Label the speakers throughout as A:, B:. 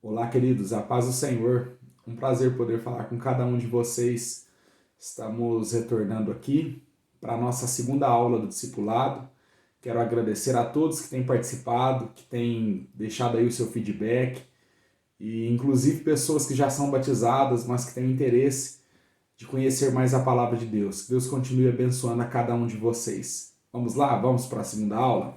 A: Olá, queridos, a paz do Senhor. Um prazer poder falar com cada um de vocês. Estamos retornando aqui para a nossa segunda aula do discipulado. Quero agradecer a todos que têm participado, que têm deixado aí o seu feedback e inclusive pessoas que já são batizadas, mas que têm interesse de conhecer mais a palavra de Deus. Que Deus continue abençoando a cada um de vocês. Vamos lá? Vamos para a segunda aula?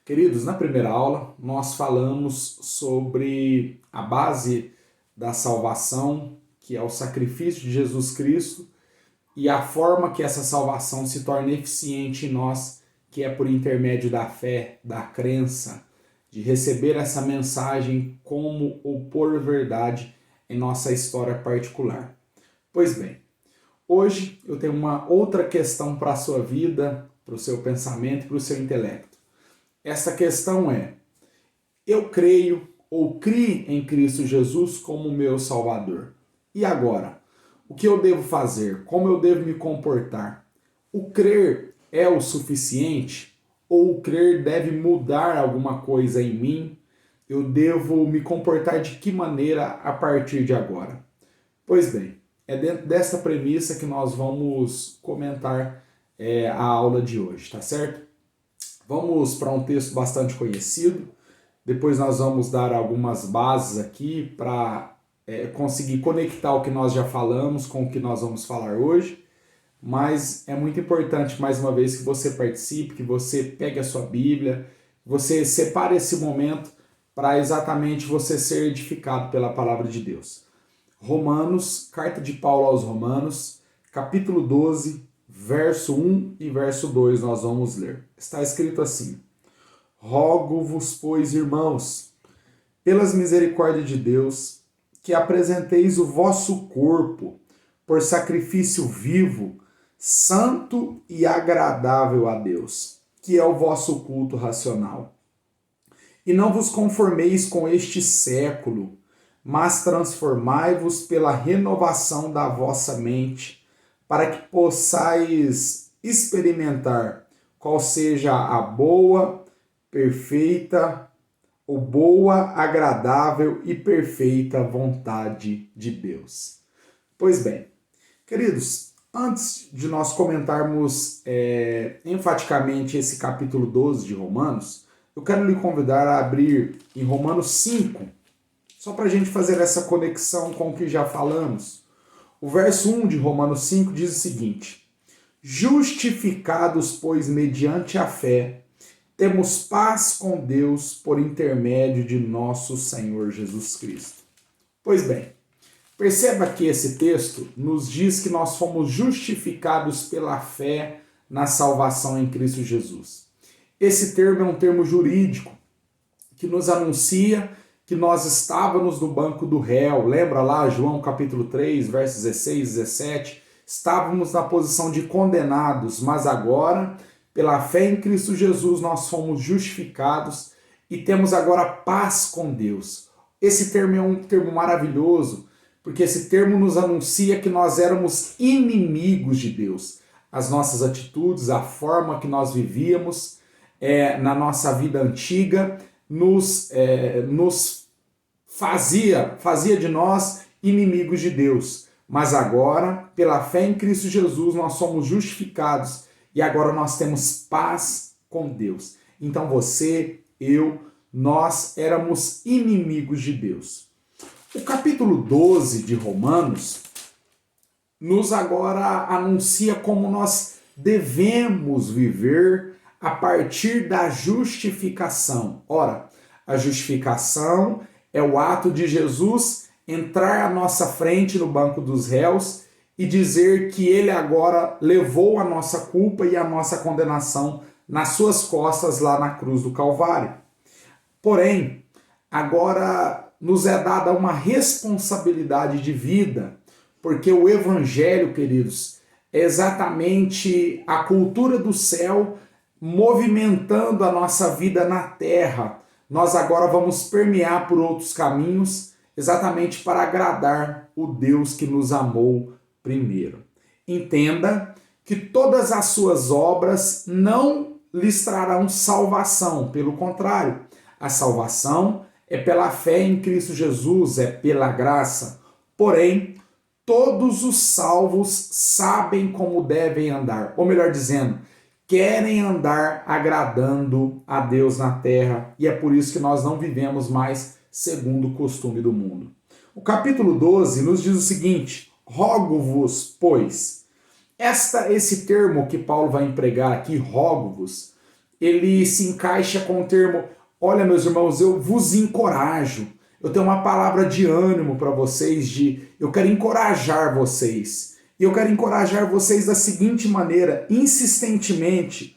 A: Queridos, na primeira aula nós falamos sobre a base da salvação, que é o sacrifício de Jesus Cristo, e a forma que essa salvação se torna eficiente em nós, que é por intermédio da fé, da crença, de receber essa mensagem como o por verdade em nossa história particular. Pois bem, hoje eu tenho uma outra questão para a sua vida, para o seu pensamento e para o seu intelecto. Essa questão é: eu creio ou crio em Cristo Jesus como meu Salvador. E agora? O que eu devo fazer? Como eu devo me comportar? O crer é o suficiente? Ou o crer deve mudar alguma coisa em mim? Eu devo me comportar de que maneira a partir de agora? Pois bem, é dentro dessa premissa que nós vamos comentar a aula de hoje, tá certo? Vamos para um texto bastante conhecido, depois nós vamos dar algumas bases aqui para conseguir conectar o que nós já falamos com o que nós vamos falar hoje, mas é muito importante, mais uma vez, que você participe, que você pegue a sua Bíblia, que você separe esse momento para exatamente você ser edificado pela palavra de Deus. Romanos, carta de Paulo aos Romanos, capítulo 12, verso 1 e verso 2 nós vamos ler. Está escrito assim: Rogo-vos, pois, irmãos, pelas misericórdias de Deus, que apresenteis o vosso corpo por sacrifício vivo, santo e agradável a Deus, que é o vosso culto racional. E não vos conformeis com este século, mas transformai-vos pela renovação da vossa mente, para que possais experimentar qual seja a boa, perfeita, ou boa, agradável e perfeita vontade de Deus. Pois bem, queridos, antes de nós comentarmos enfaticamente esse capítulo 12 de Romanos, eu quero lhe convidar a abrir em Romanos 5, só para a gente fazer essa conexão com o que já falamos. O verso 1 de Romanos 5 diz o seguinte: Justificados, pois, mediante a fé, temos paz com Deus por intermédio de nosso Senhor Jesus Cristo. Pois bem, perceba que esse texto nos diz que nós fomos justificados pela fé na salvação em Cristo Jesus. Esse termo é um termo jurídico que nos anuncia que nós estávamos no banco do réu. Lembra lá João capítulo 3, versos 16 e 17? Estávamos na posição de condenados, mas agora, pela fé em Cristo Jesus, nós fomos justificados e temos agora paz com Deus. Esse termo é um termo maravilhoso, porque esse termo nos anuncia que nós éramos inimigos de Deus. As nossas atitudes, a forma que nós vivíamos na nossa vida antiga, nos fazia de nós inimigos de Deus. Mas agora, pela fé em Cristo Jesus, nós somos justificados e agora nós temos paz com Deus. Então você, eu, nós éramos inimigos de Deus. O capítulo 12 de Romanos nos agora anuncia como nós devemos viver a partir da justificação. Ora, a justificação é o ato de Jesus entrar à nossa frente no banco dos réus e dizer que ele agora levou a nossa culpa e a nossa condenação nas suas costas lá na cruz do Calvário. Porém, agora nos é dada uma responsabilidade de vida, porque o Evangelho, queridos, é exatamente a cultura do céu movimentando a nossa vida na terra. Nós agora vamos permear por outros caminhos, exatamente para agradar o Deus que nos amou primeiro. Entenda que todas as suas obras não lhes trarão salvação, pelo contrário, a salvação é pela fé em Cristo Jesus, é pela graça. Porém, todos os salvos sabem como devem andar, ou melhor dizendo, querem andar agradando a Deus na terra, e é por isso que nós não vivemos mais segundo o costume do mundo. O capítulo 12 nos diz o seguinte: rogo-vos, pois. Esse termo que Paulo vai empregar aqui, rogo-vos, ele se encaixa com o termo, olha meus irmãos, eu vos encorajo. Eu tenho uma palavra de ânimo para vocês, eu quero encorajar vocês. E eu quero encorajar vocês da seguinte maneira, insistentemente,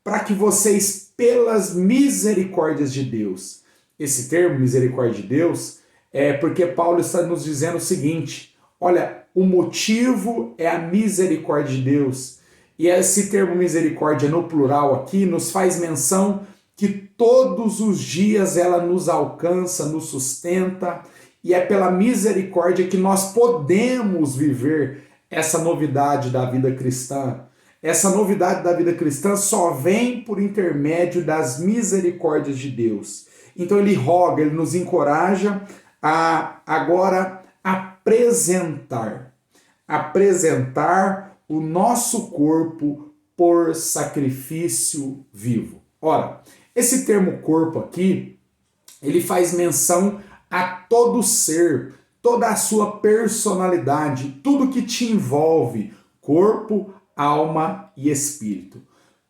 A: para que vocês, pelas misericórdias de Deus, esse termo, misericórdia de Deus, é porque Paulo está nos dizendo o seguinte, olha, o motivo é a misericórdia de Deus. E esse termo misericórdia no plural aqui nos faz menção que todos os dias ela nos alcança, nos sustenta, e é pela misericórdia que nós podemos viver essa novidade da vida cristã. Essa novidade da vida cristã só vem por intermédio das misericórdias de Deus. Então ele roga, ele nos encoraja a agora apresentar o nosso corpo por sacrifício vivo. Ora, esse termo corpo aqui, ele faz menção a todo ser, toda a sua personalidade, tudo que te envolve, corpo, alma e espírito.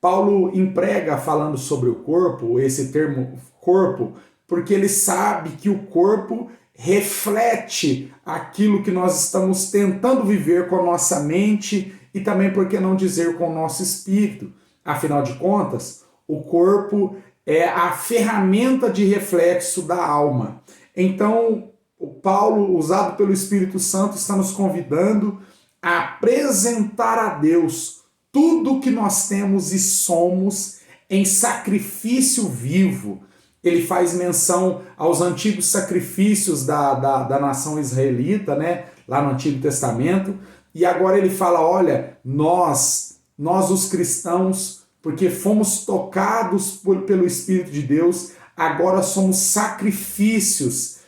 A: Paulo emprega, falando sobre o corpo, esse termo corpo, porque ele sabe que o corpo reflete aquilo que nós estamos tentando viver com a nossa mente e também, por que não dizer, com o nosso espírito. Afinal de contas, o corpo é a ferramenta de reflexo da alma. Então, o Paulo, usado pelo Espírito Santo, está nos convidando a apresentar a Deus tudo que nós temos e somos em sacrifício vivo. Ele faz menção aos antigos sacrifícios da nação israelita, né? Lá no Antigo Testamento. E agora ele fala, olha, nós os cristãos, porque fomos tocados pelo Espírito de Deus, agora somos sacrifícios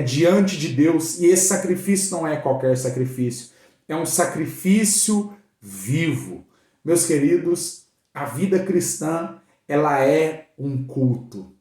A: diante de Deus. E esse sacrifício não é qualquer sacrifício, é um sacrifício vivo. Meus queridos, a vida cristã, ela é um culto.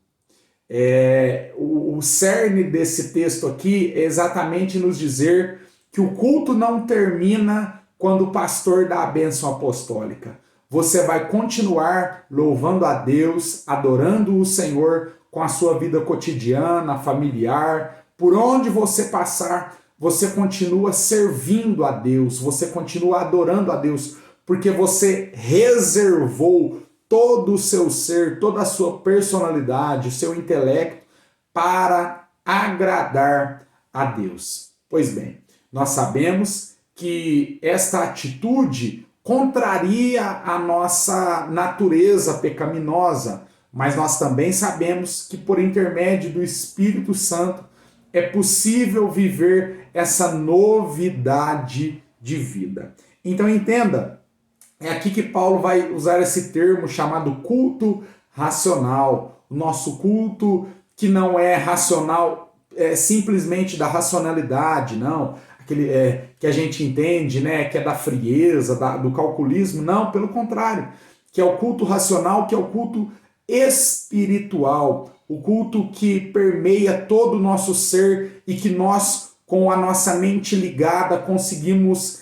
A: O cerne desse texto aqui é exatamente nos dizer que o culto não termina quando o pastor dá a bênção apostólica. Você vai continuar louvando a Deus, adorando o Senhor com a sua vida cotidiana, familiar. Por onde você passar, você continua servindo a Deus, você continua adorando a Deus, porque você reservou todo o seu ser, toda a sua personalidade, o seu intelecto para agradar a Deus. Pois bem, nós sabemos que esta atitude contraria a nossa natureza pecaminosa, mas nós também sabemos que por intermédio do Espírito Santo é possível viver essa novidade de vida. Então entenda, é aqui que Paulo vai usar esse termo chamado culto racional. O nosso culto que não é racional, simplesmente da racionalidade, não. Aquele que a gente entende, né, que é da frieza, do calculismo. Não, pelo contrário. Que é o culto racional, que é o culto espiritual. O culto que permeia todo o nosso ser e que nós, com a nossa mente ligada, conseguimos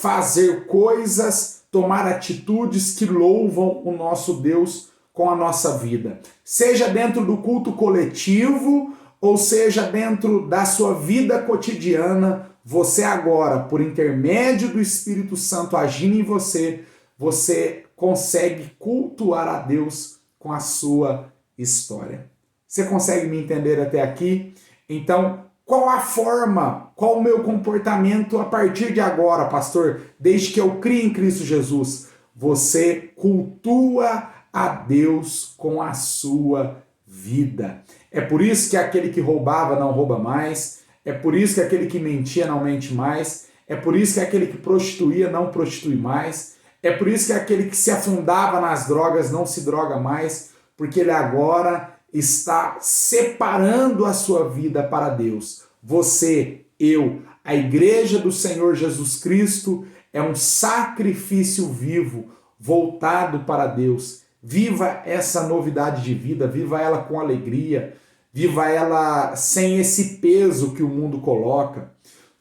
A: fazer coisas, tomar atitudes que louvam o nosso Deus com a nossa vida. Seja dentro do culto coletivo, ou seja dentro da sua vida cotidiana, você agora, por intermédio do Espírito Santo agindo em você, você consegue cultuar a Deus com a sua história. Você consegue me entender até aqui? Então, qual a forma, qual o meu comportamento a partir de agora, pastor? Desde que eu crie em Cristo Jesus, você cultua a Deus com a sua vida. É por isso que aquele que roubava não rouba mais, é por isso que aquele que mentia não mente mais, é por isso que aquele que prostituía não prostitui mais, é por isso que aquele que se afundava nas drogas não se droga mais, porque ele agora está separando a sua vida para Deus. Você, eu, a igreja do Senhor Jesus Cristo é um sacrifício vivo, voltado para Deus. Viva essa novidade de vida, viva ela com alegria, viva ela sem esse peso que o mundo coloca.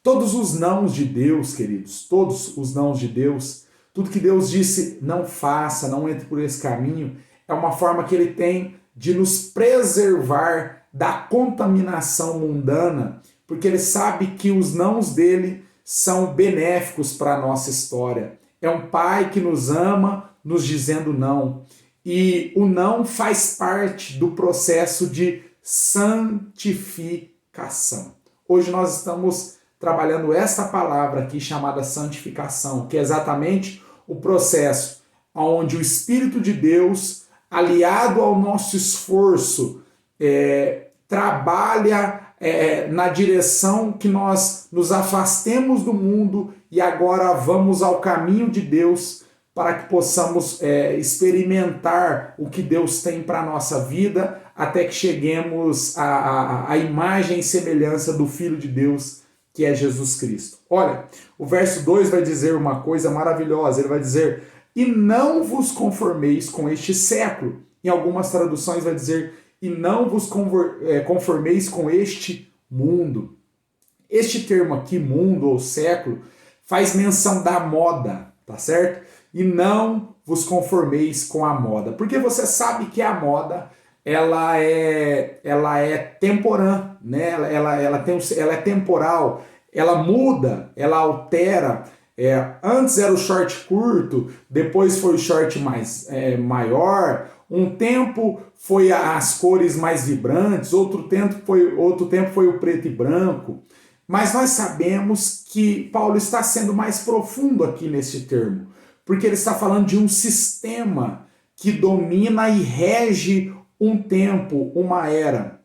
A: Todos os nãos de Deus, queridos, todos os nãos de Deus, tudo que Deus disse, não faça, não entre por esse caminho, é uma forma que Ele tem de nos preservar da contaminação mundana, porque Ele sabe que os nãos dele são benéficos para a nossa história. É um Pai que nos ama, nos dizendo não. E o não faz parte do processo de santificação. Hoje nós estamos trabalhando esta palavra aqui chamada santificação, que é exatamente o processo onde o Espírito de Deus, aliado ao nosso esforço, trabalha na direção que nós nos afastemos do mundo e agora vamos ao caminho de Deus para que possamos experimentar o que Deus tem para a nossa vida até que cheguemos à imagem e semelhança do Filho de Deus, que é Jesus Cristo. Olha, o verso 2 vai dizer uma coisa maravilhosa, ele vai dizer, e não vos conformeis com este século. Em algumas traduções vai dizer, e não vos conformeis com este mundo. Este termo aqui, mundo ou século, faz menção da moda, tá certo? E não vos conformeis com a moda. Porque você sabe que a moda, ela é temporã, né? Ela é temporal, ela muda, ela altera. Antes era o short curto, depois foi o short maior, um tempo foi as cores mais vibrantes, outro tempo foi o preto e branco. Mas nós sabemos que Paulo está sendo mais profundo aqui nesse termo, porque ele está falando de um sistema que domina e rege um tempo, uma era.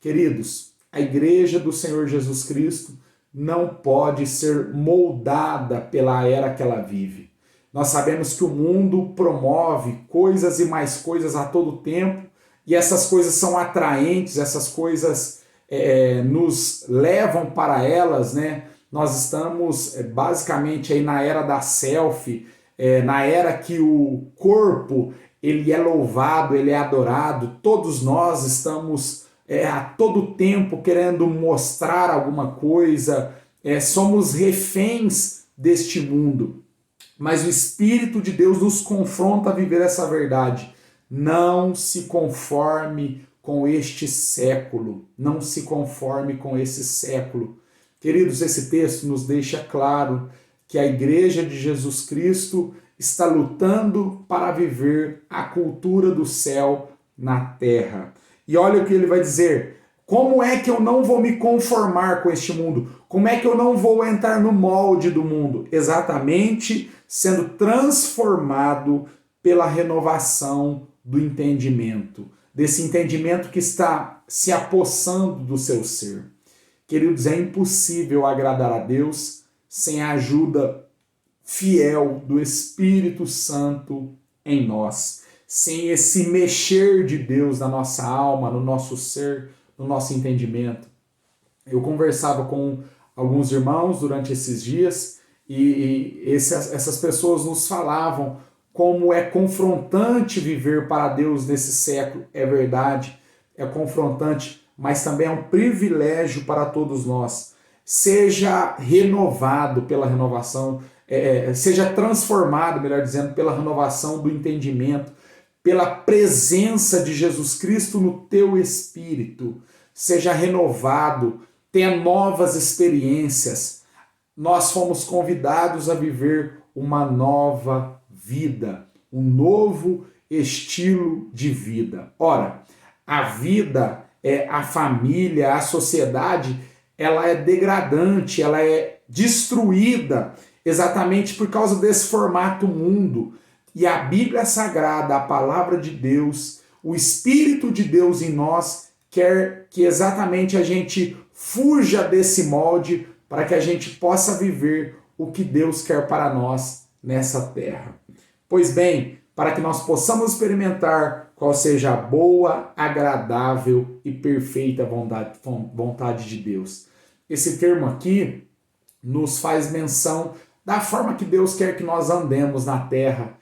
A: Queridos, a igreja do Senhor Jesus Cristo não pode ser moldada pela era que ela vive. Nós sabemos que o mundo promove coisas e mais coisas a todo tempo, e essas coisas são atraentes, essas coisas nos levam para elas, né? Nós estamos basicamente aí na era da selfie, na era que o corpo ele é louvado, ele é adorado. Todos nós estamos a todo tempo querendo mostrar alguma coisa, somos reféns deste mundo. Mas o Espírito de Deus nos confronta a viver essa verdade. Não se conforme com este século. Não se conforme com esse século. Queridos, esse texto nos deixa claro que a igreja de Jesus Cristo está lutando para viver a cultura do céu na terra. E olha o que ele vai dizer. Como é que eu não vou me conformar com este mundo? Como é que eu não vou entrar no molde do mundo? Exatamente sendo transformado pela renovação do entendimento. Desse entendimento que está se apossando do seu ser. Queridos, é impossível agradar a Deus sem a ajuda fiel do Espírito Santo em nós. Sem esse mexer de Deus na nossa alma, no nosso ser, no nosso entendimento. Eu conversava com alguns irmãos durante esses dias e essas pessoas nos falavam como é confrontante viver para Deus nesse século. É verdade, é confrontante, mas também é um privilégio para todos nós. Seja renovado pela renovação, seja transformado, melhor dizendo, pela renovação do entendimento, pela presença de Jesus Cristo no teu espírito. Seja renovado, tenha novas experiências. Nós fomos convidados a viver uma nova vida, um novo estilo de vida. Ora, a vida, a família, a sociedade, ela é degradante, ela é destruída exatamente por causa desse formato mundo. E a Bíblia Sagrada, a palavra de Deus, o Espírito de Deus em nós quer que exatamente a gente fuja desse molde para que a gente possa viver o que Deus quer para nós nessa terra. Pois bem, para que nós possamos experimentar qual seja a boa, agradável e perfeita vontade de Deus. Esse termo aqui nos faz menção da forma que Deus quer que nós andemos na terra,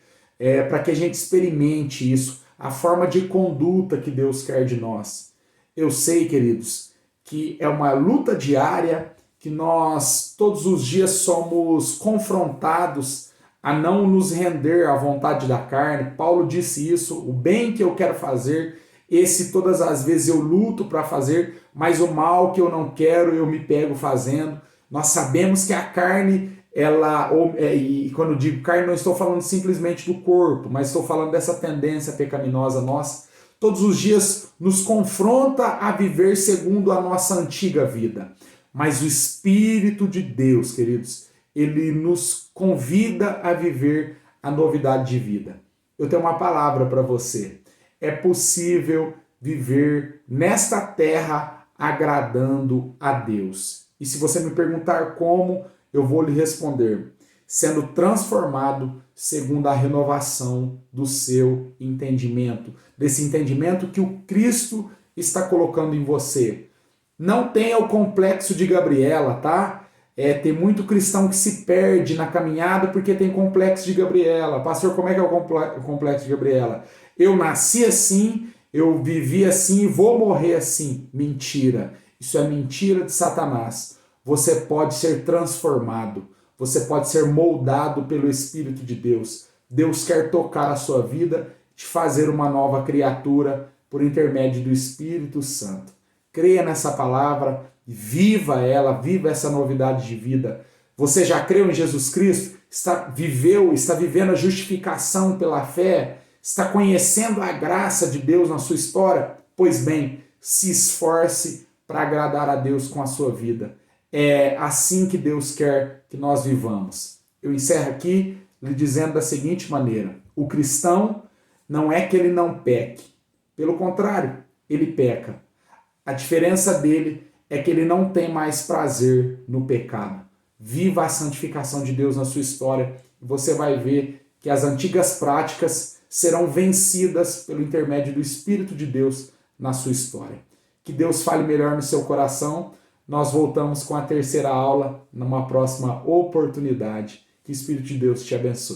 A: para que a gente experimente isso, a forma de conduta que Deus quer de nós. Eu sei, queridos, que é uma luta diária, que nós todos os dias somos confrontados a não nos render à vontade da carne. Paulo disse isso: o bem que eu quero fazer, esse todas as vezes eu luto para fazer, mas o mal que eu não quero eu me pego fazendo. Nós sabemos que a carne, e quando eu digo carne, não estou falando simplesmente do corpo, mas estou falando dessa tendência pecaminosa nossa, todos os dias nos confronta a viver segundo a nossa antiga vida. Mas o Espírito de Deus, queridos, ele nos convida a viver a novidade de vida. Eu tenho uma palavra para você. É possível viver nesta terra agradando a Deus. E se você me perguntar como, eu vou lhe responder: sendo transformado segundo a renovação do seu entendimento, desse entendimento que o Cristo está colocando em você. Não tenha o complexo de Gabriela, tá? Tem muito cristão que se perde na caminhada porque tem complexo de Gabriela. Pastor, como é que é o complexo de Gabriela? Eu nasci assim, eu vivi assim e vou morrer assim. Mentira. Isso é mentira de Satanás. Você pode ser transformado. Você pode ser moldado pelo Espírito de Deus. Deus quer tocar a sua vida, te fazer uma nova criatura por intermédio do Espírito Santo. Creia nessa palavra, viva ela, viva essa novidade de vida. Você já creu em Jesus Cristo? Está vivendo a justificação pela fé? Está conhecendo a graça de Deus na sua história? Pois bem, se esforce para agradar a Deus com a sua vida. É assim que Deus quer que nós vivamos. Eu encerro aqui lhe dizendo da seguinte maneira: o cristão não é que ele não peque. Pelo contrário, ele peca. A diferença dele é que ele não tem mais prazer no pecado. Viva a santificação de Deus na sua história e você vai ver que as antigas práticas serão vencidas pelo intermédio do Espírito de Deus na sua história. Que Deus fale melhor no seu coração. Nós voltamos com a terceira aula numa próxima oportunidade. Que o Espírito de Deus te abençoe.